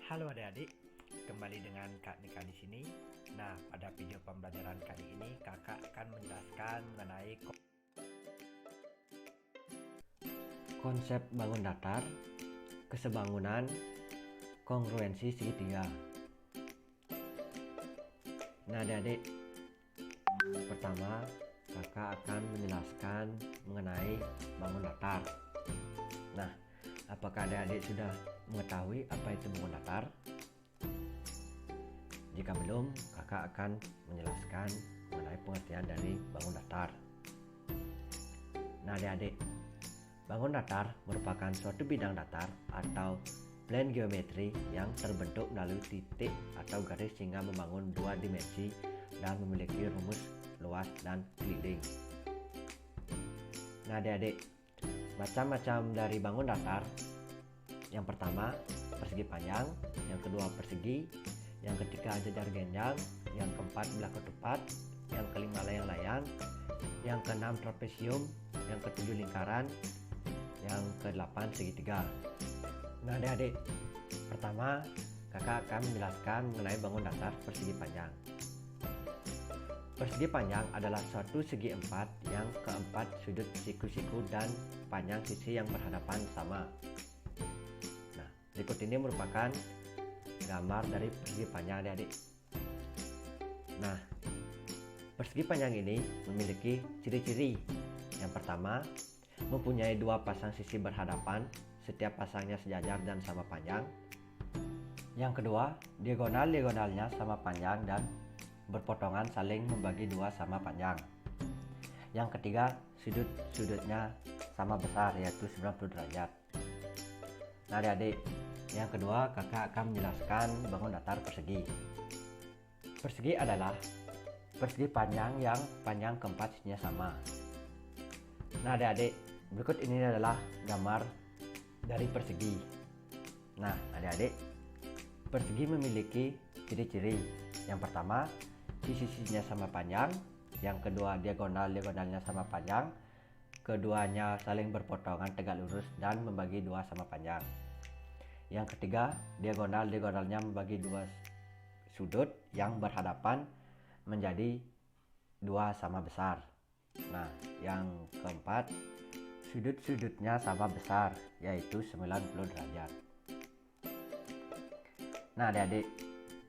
Halo adik-adik, kembali dengan Kak Nika di sini. Nah, pada video pembelajaran kali ini Kakak akan menjelaskan mengenai konsep bangun datar, kesebangunan, kongruensi segitiga. Nah, adik-adik, pertama Kakak akan menjelaskan mengenai bangun datar. Nah, apakah adik-adik sudah mengetahui apa itu bangun datar? Jika belum, Kakak akan menjelaskan mengenai pengertian dari bangun datar. Nah, adik-adik, bangun datar merupakan suatu bidang datar atau plan geometri yang terbentuk melalui titik atau garis sehingga membangun dua dimensi dan memiliki rumus luas dan keliling. Nah, adik-adik, macam-macam dari bangun datar. Yang pertama, persegi panjang. Yang kedua, persegi. Yang ketiga, jajar genjang. Yang keempat, belah ketupat. Yang kelima, layang-layang. Yang keenam, trapesium. Yang ketujuh, lingkaran. Yang kedelapan, segitiga. Nah, adik-adik, pertama kakak akan menjelaskan mengenai bangun datar persegi panjang. Persegi panjang adalah suatu segi empat yang keempat sudut siku-siku dan panjang sisi yang berhadapan sama. Nah, berikut ini merupakan gambar dari persegi panjang, adik-adik. Nah, persegi panjang ini memiliki ciri-ciri. Yang pertama, mempunyai dua pasang sisi berhadapan, setiap pasangnya sejajar dan sama panjang. Yang kedua, diagonal-diagonalnya sama panjang dan berpotongan saling membagi dua sama panjang. Yang ketiga, sudut-sudutnya sama besar, yaitu 90 derajat. Nah, adik-adik, yang kedua kakak akan menjelaskan bangun datar persegi. Persegi adalah persegi panjang yang panjang keempat sisinya sama. Nah, adik-adik, berikut ini adalah gambar dari persegi. Nah, adik-adik, persegi memiliki ciri-ciri. Yang pertama, sisi-sisinya sama panjang. Yang kedua, diagonal-diagonalnya sama panjang. Keduanya saling berpotongan tegak lurus dan membagi dua sama panjang. Yang ketiga, diagonal-diagonalnya membagi dua sudut yang berhadapan menjadi dua sama besar. Nah, yang keempat, sudut-sudutnya sama besar, yaitu 90 derajat. Nah, adik-adik,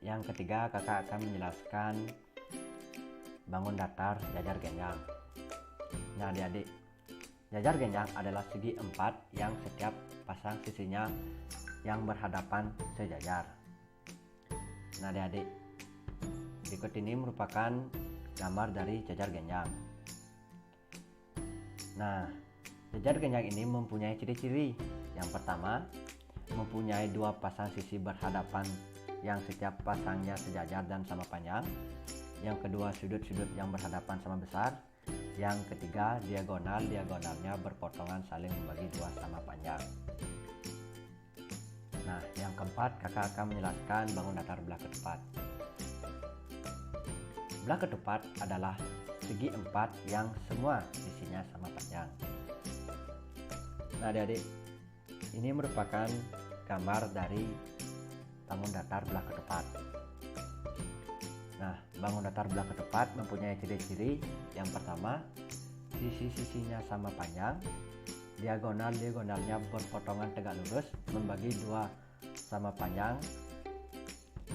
yang ketiga kakak akan menjelaskan bangun datar jajar genjang. Nah, adik-adik, jajar genjang adalah segi empat yang setiap pasang sisinya yang berhadapan sejajar. Nah, adik-adik, berikut ini merupakan gambar dari jajar genjang. Nah, jajar genjang ini mempunyai ciri-ciri. Yang pertama, mempunyai dua pasang sisi berhadapan yang setiap pasangnya sejajar dan sama panjang. Yang kedua, sudut-sudut yang berhadapan sama besar. Yang ketiga, diagonal-diagonalnya berpotongan saling membagi dua sama panjang. Nah, yang keempat kakak akan menjelaskan bangun datar belah ketupat. Belah ketupat adalah segi empat yang semua sisinya sama panjang. Nah, adik-adik, ini merupakan gambar dari bangun datar belah ketupat. Nah, bangun datar belah ketupat mempunyai ciri-ciri. Yang pertama, sisi-sisinya sama panjang. Diagonal-diagonalnya berpotongan tegak lurus membagi dua sama panjang.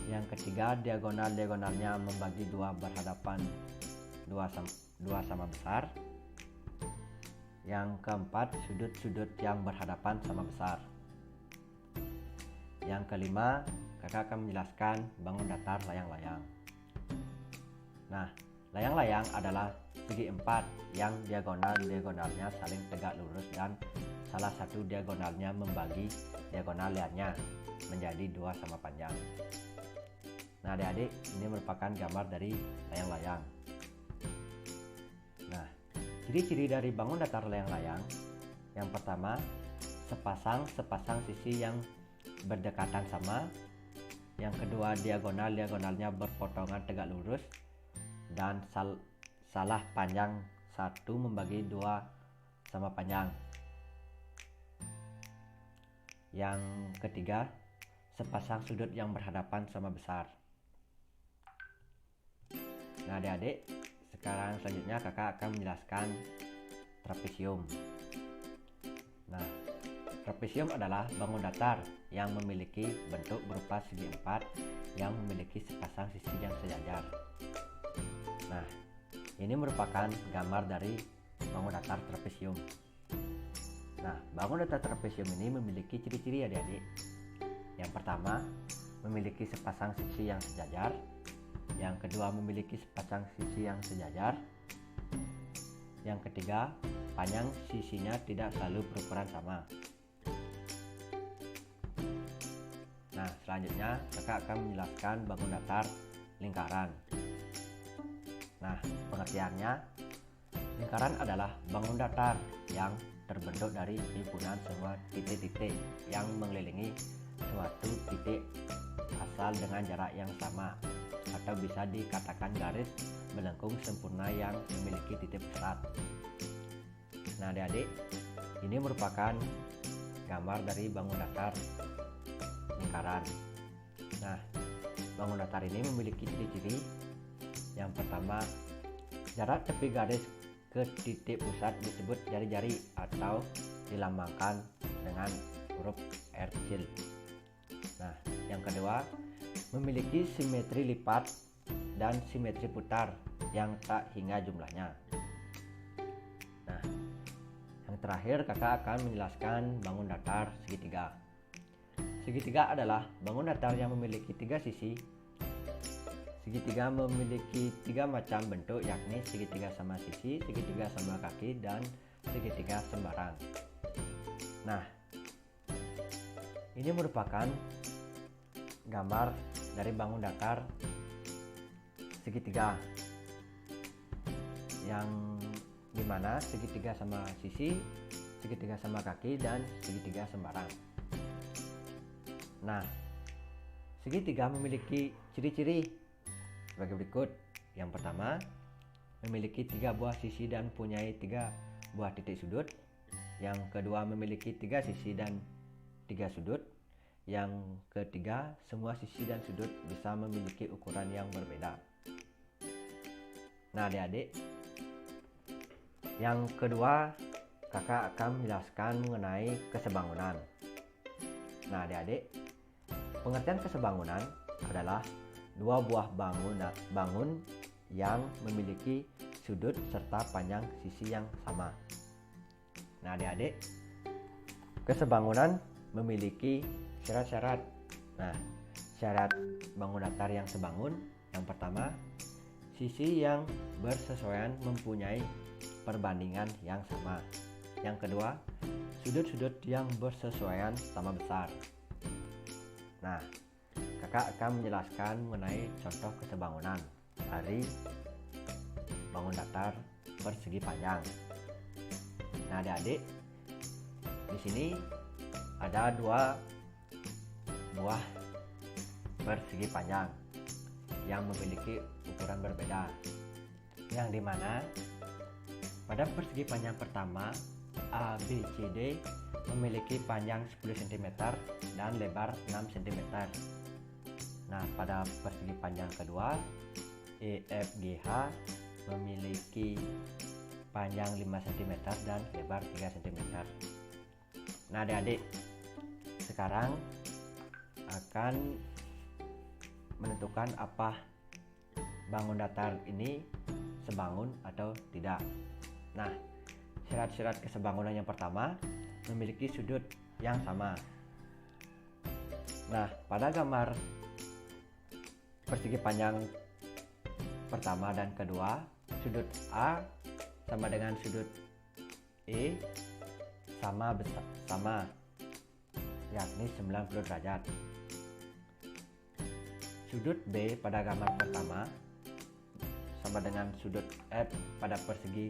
Yang ketiga, diagonal-diagonalnya membagi dua berhadapan dua sama besar. Yang keempat, sudut-sudut yang berhadapan sama besar. Yang kelima, kakak akan menjelaskan bangun datar layang-layang. Nah, layang-layang adalah segi empat yang diagonal-diagonalnya saling tegak lurus dan salah satu diagonalnya membagi diagonal lainnya menjadi dua sama panjang. Nah, adik-adik, ini merupakan gambar dari layang-layang. Nah, ciri-ciri dari bangun datar layang-layang. Yang pertama, sepasang sisi yang berdekatan sama. Yang kedua, diagonal-diagonalnya berpotongan tegak lurus dan salah panjang satu membagi dua sama panjang. Yang ketiga, sepasang sudut yang berhadapan sama besar. Nah adik-adik, sekarang selanjutnya kakak akan menjelaskan trapesium. Nah, trapesium adalah bangun datar yang memiliki bentuk berupa segi empat yang memiliki sepasang sisi yang sejajar. Nah, ini merupakan gambar dari bangun datar trapesium. Nah, bangun datar trapesium ini memiliki ciri-ciri adik-adik. Yang pertama, memiliki sepasang sisi yang sejajar. Yang kedua, memiliki sepasang sisi yang sejajar. Yang ketiga, panjang sisinya tidak selalu berukuran sama. Nah, selanjutnya kakak akan menjelaskan bangun datar lingkaran. Nah, pengertiannya, lingkaran adalah bangun datar yang terbentuk dari himpunan semua titik-titik yang mengelilingi suatu titik asal dengan jarak yang sama, atau bisa dikatakan garis melengkung sempurna yang memiliki titik pusat. Nah adik-adik, ini merupakan gambar dari bangun datar lingkaran. Nah, bangun datar ini memiliki ciri-ciri. Yang pertama, jarak tepi garis ke titik pusat disebut jari-jari atau dilambangkan dengan huruf R kecil. Nah, yang kedua, memiliki simetri lipat dan simetri putar yang tak hingga jumlahnya. Nah, yang terakhir kakak akan menjelaskan bangun datar segitiga. Segitiga adalah bangun datar yang memiliki tiga sisi. Segitiga memiliki tiga macam bentuk, yakni segitiga sama sisi, segitiga sama kaki, dan segitiga sembarang. Nah, ini merupakan gambar dari bangun datar segitiga, yang dimana segitiga sama sisi, segitiga sama kaki, dan segitiga sembarang. Nah, segitiga memiliki ciri-ciri sebagai berikut. Yang pertama, memiliki tiga buah sisi dan mempunyai tiga buah titik sudut. Yang kedua, memiliki tiga sisi dan tiga sudut. Yang ketiga, semua sisi dan sudut bisa memiliki ukuran yang berbeda. Nah adik-adik, yang kedua kakak akan menjelaskan mengenai kesebangunan. Nah adik-adik, pengertian kesebangunan adalah dua buah bangun yang memiliki sudut serta panjang sisi yang sama. Nah adik-adik, kesebangunan memiliki syarat-syarat. Nah, syarat bangun datar yang sebangun, yang pertama, sisi yang bersesuaian mempunyai perbandingan yang sama. Yang kedua, sudut-sudut yang bersesuaian sama besar. Nah, kakak akan menjelaskan mengenai contoh kesebangunan dari bangun datar persegi panjang. Nah, adik-adik, di sini ada dua buah persegi panjang yang memiliki ukuran berbeda, yang dimana pada persegi panjang pertama ABCD memiliki panjang 10 cm dan lebar 6 cm. Nah, pada persegi panjang kedua EFGH memiliki panjang 5 cm dan lebar 3 cm. Nah adik-adik, sekarang akan menentukan apa bangun datar ini sebangun atau tidak. Nah, syarat-syarat kesebangunan yang pertama, memiliki sudut yang sama. Nah, pada gambar persegi panjang pertama dan kedua, sudut A sama dengan sudut E sama yakni 90 derajat. Sudut B pada gambar pertama sama dengan sudut F pada persegi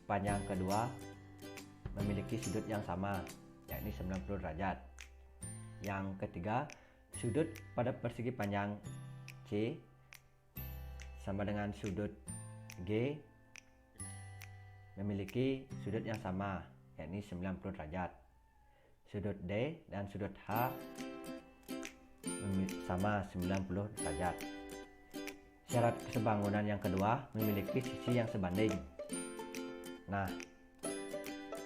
panjang kedua memiliki sudut yang sama, yakni 90 derajat. Yang ketiga, sudut pada persegi panjang C sama dengan sudut G memiliki sudut yang sama, yakni 90 derajat. Sudut D dan sudut H sama 90 derajat. Syarat kesebangunan yang kedua memiliki sisi yang sebanding. Nah,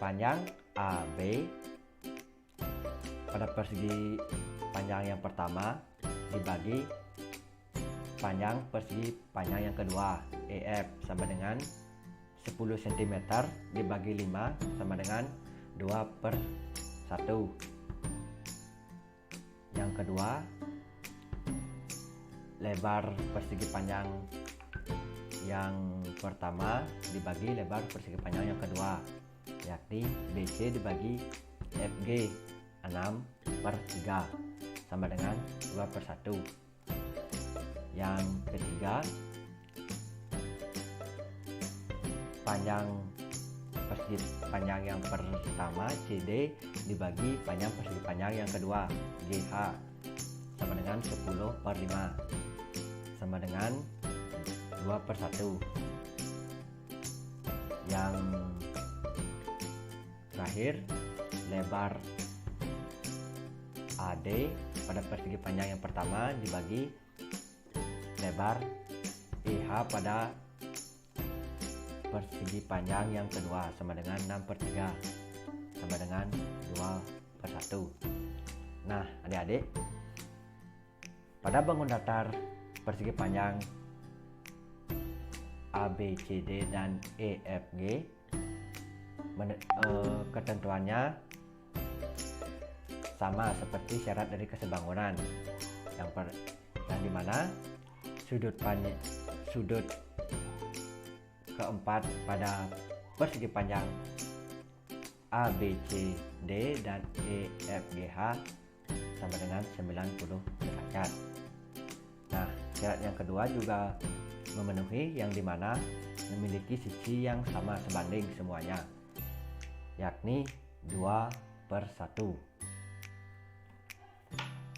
panjang AB pada persegi panjang yang pertama dibagi panjang persegi panjang yang kedua EF sama dengan 10 cm dibagi 5 sama dengan 2/1. Yang kedua, lebar persegi panjang yang pertama dibagi lebar persegi panjang yang kedua, yakni BC dibagi FG 6/3 sama dengan 2/1. Yang ketiga, panjang persegi panjang yang pertama CD dibagi panjang persegi panjang yang kedua GH sama dengan 10/5 sama dengan 2/1. Yang terakhir, lebar AD pada persegi panjang yang pertama dibagi lebar EH pada persegi panjang yang kedua sama dengan 6/3 sama dengan 2/1. Nah, adik-adik, pada bangun datar persegi panjang ABCD dan EFG, ketentuannya sama seperti syarat dari kesebangunan, yang dimana sudut keempat pada persegi panjang ABCD dan EFGH sama dengan 90 derajat. Nah, syarat yang kedua juga memenuhi, yang dimana memiliki sisi yang sama sebanding semuanya, yakni 2/1.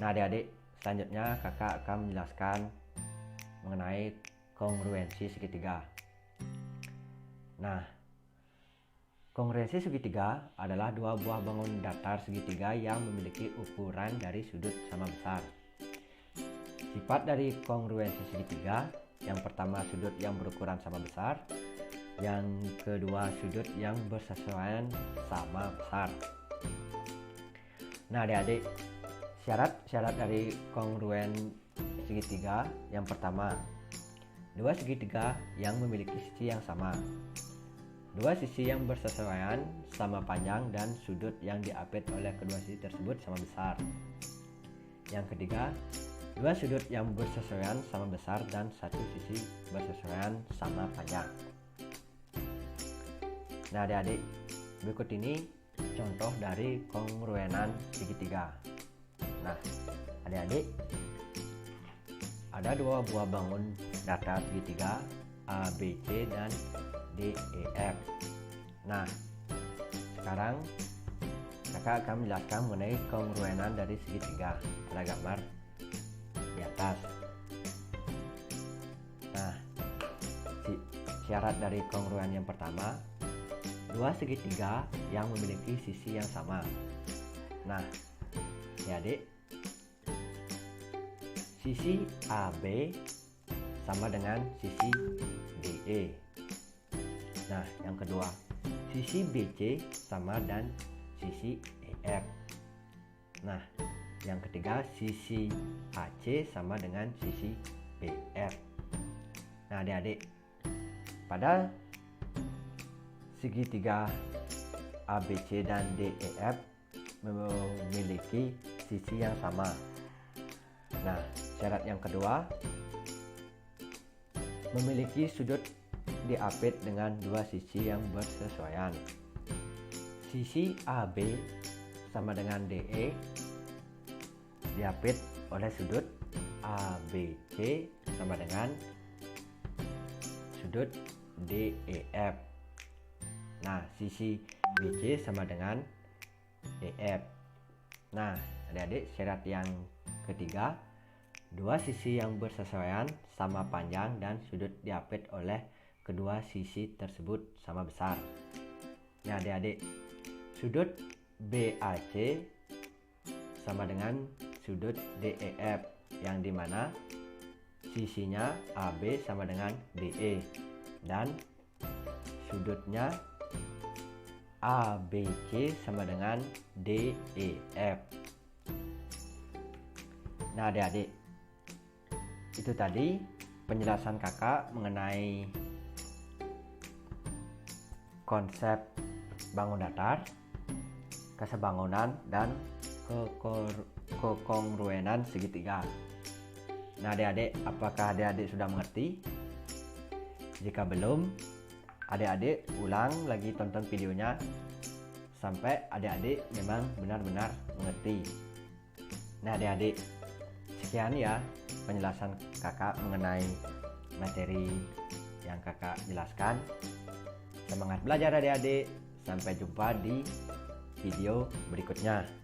Nah, adik-adik, selanjutnya kakak akan menjelaskan mengenai kongruensi segitiga. Nah, kongruensi segitiga adalah dua buah bangun datar segitiga yang memiliki ukuran dari sudut sama besar. Sifat dari kongruensi segitiga, yang pertama sudut yang berukuran sama besar, yang kedua sudut yang bersesuaian sama besar. Nah, adik-adik, syarat dari kongruen segitiga, yang pertama, dua segitiga yang memiliki sisi yang sama, dua sisi yang bersesuaian sama panjang dan sudut yang diapit oleh kedua sisi tersebut sama besar. Yang ketiga, dua sudut yang bersesuaian sama besar dan satu sisi bersesuaian sama panjang. Nah, adik-adik, berikut ini contoh dari kongruenan segitiga. Nah, adik-adik, ada dua buah bangun datar segitiga ABC dan DEF. Nah, sekarang kakak akan menjelaskan mengenai kongruenan dari segitiga pada gambar di atas. Nah, syarat dari kongruen yang pertama, dua segitiga yang memiliki sisi yang sama. Nah, adik, sisi AB sama dengan sisi DE. Nah, yang kedua, sisi BC sama dan sisi EF. Nah, yang ketiga, sisi AC sama dengan sisi BF. Nah, adik-adik, pada segitiga ABC dan DEF memiliki sisi yang sama. Nah, syarat yang kedua, memiliki sudut diapit dengan dua sisi yang bersesuaian. Sisi AB sama dengan DE diapit oleh sudut ABC sama dengan sudut DEF. Nah, sisi BC sama dengan EF. Nah, adik-adik, syarat yang ketiga, dua sisi yang bersesuaian sama panjang dan sudut diapit oleh kedua sisi tersebut sama besar. Nah, adik-adik, sudut BAC sama dengan sudut DEF, yang dimana sisinya AB sama dengan DE dan sudutnya ABC sama dengan DEF. Nah adik-adik, itu tadi penjelasan kakak mengenai konsep bangun datar, kesebangunan, dan kekongruenan segitiga. Nah adik-adik, apakah adik-adik sudah mengerti? Jika belum, adik-adik ulang lagi tonton videonya sampai adik-adik memang benar-benar mengerti. Nah adik-adik, sekian ya penjelasan kakak mengenai materi yang kakak jelaskan. Semangat belajar adik-adik, sampai jumpa di video berikutnya.